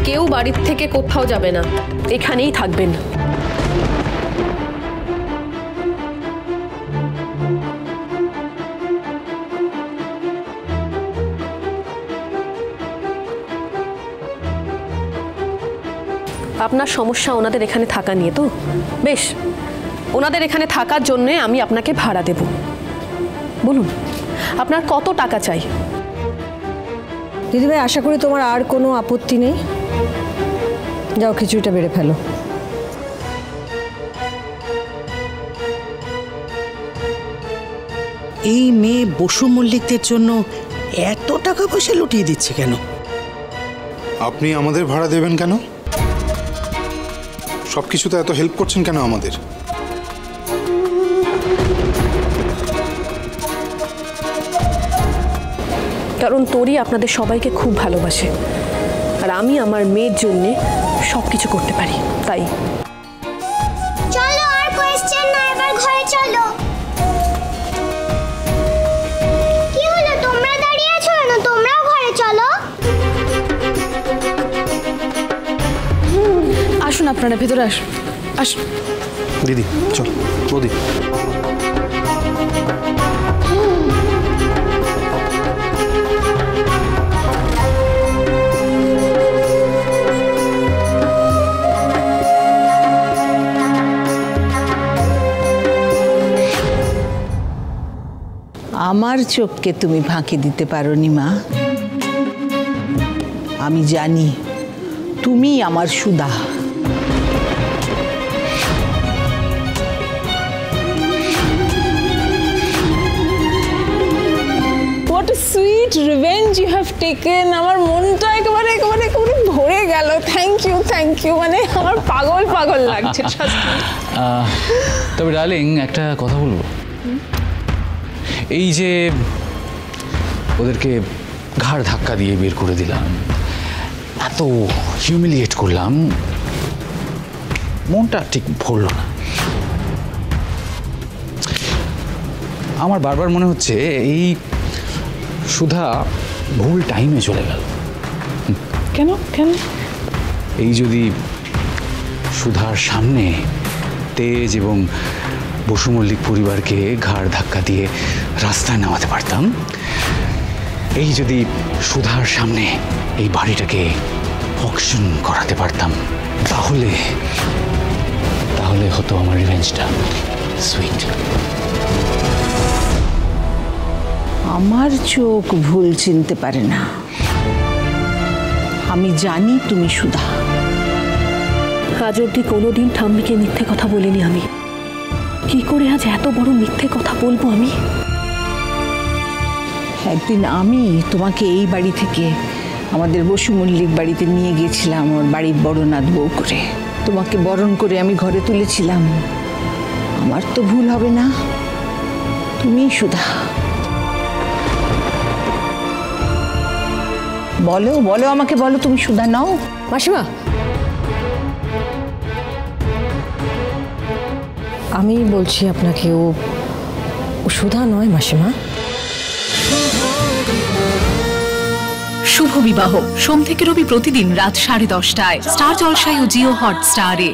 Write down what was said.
কেউ বাড়ির থেকে কোথাও যাবে না, এখানেই থাকবেন। আপনার সমস্যা ওনাদের এখানে থাকা নিয়ে তো? বেশ, ওনাদের এখানে থাকার জন্য আমি আপনাকে ভাড়া দেব। বলুন, আপনার কত টাকা চাই? দিদিভাই, আশা করি তোমার আর কোনো আপত্তি নেই। যাও, খিচুড়িটা বেড়ে ফেলো। এই মেয়ে বসু মল্লিকদের জন্য এত টাকা পয়সা লুটিয়ে দিচ্ছে কেন? আপনি আমাদের ভাড়া দেবেন কেন? সবকিছুতে এত হেল্প করছেন কেন আমাদের? কারণ তোরই আপনাদের সবাইকে খুব ভালোবাসে, আর আমি আমার মেয়ের জন্যে সবকিছু করতে পারি, তাই। চলো, আর কোয়েশ্চেন না, এবার ঘরে চলো। কি হলো, তোমরা দাঁড়িয়ে আছো কেন? তোমরাও ঘরে চলো। আসুন, আপনারা ভেতরে আসুন। আসুন দিদি, চল। বৌদি, আমার চোখকে তুমি ফাঁকি দিতে পারোনি মা। আমি জানি তুমি আমার সুধা। What a sweet revenge you have taken. আমার মনটা একেবারে ভরে গেল। Thank you. মানে আমার পাগল লাগছে। তবে ডার্লিং, একটা কথা বলবো। এই যে ওদেরকে ঘাড় ধাক্কা দিয়ে বের করে দিলাম, এত হিউমিলিয়েট করলাম, মনটা ঠিক ভরল না। আমার বারবার মনে হচ্ছে এই সুধা ভুল টাইমে চলে গেল। কেন? এই যদি সুধার সামনে তেজ এবং বসু মল্লিক পরিবারকে ঘাড় ধাক্কা দিয়ে রাস্তায় নামাতে পারতাম, এই যদি সুধার সামনে এই বাড়িটাকে অকশন করাতে পারতাম, তাহলে হতো আমার রিভেঞ্জটা সুইট। আমার চোখ ভুল চিনতে পারে না। আমি জানি তুমি সুধা। আজ অব্দি কোনোদিন ঠাম্মিকে মিথ্যে কথা বলিনি আমি। কি করে আজ এত বড় মিথ্যে কথা বলবো আমি? একদিন আমি তোমাকে এই বাড়ি থেকে আমাদের বসু মল্লিক বাড়িতে নিয়ে গিয়েছিলাম, আমার বাড়ির বড়নাথ বউ করে। তোমাকে বরণ করে আমি ঘরে তুলেছিলাম। আমার তো ভুল হবে না, তুমি সুধা। বলো আমাকে, বলো তুমি সুধা নাও। মাসিমা, আমি বলছি আপনাকে, ও সুধা নয় মাসিমা। শুভ বিবাহ সোম থেকে রবি প্রতিদিন রাত 10:30টায় স্টার জলসায় ও জিও হটস্টারে।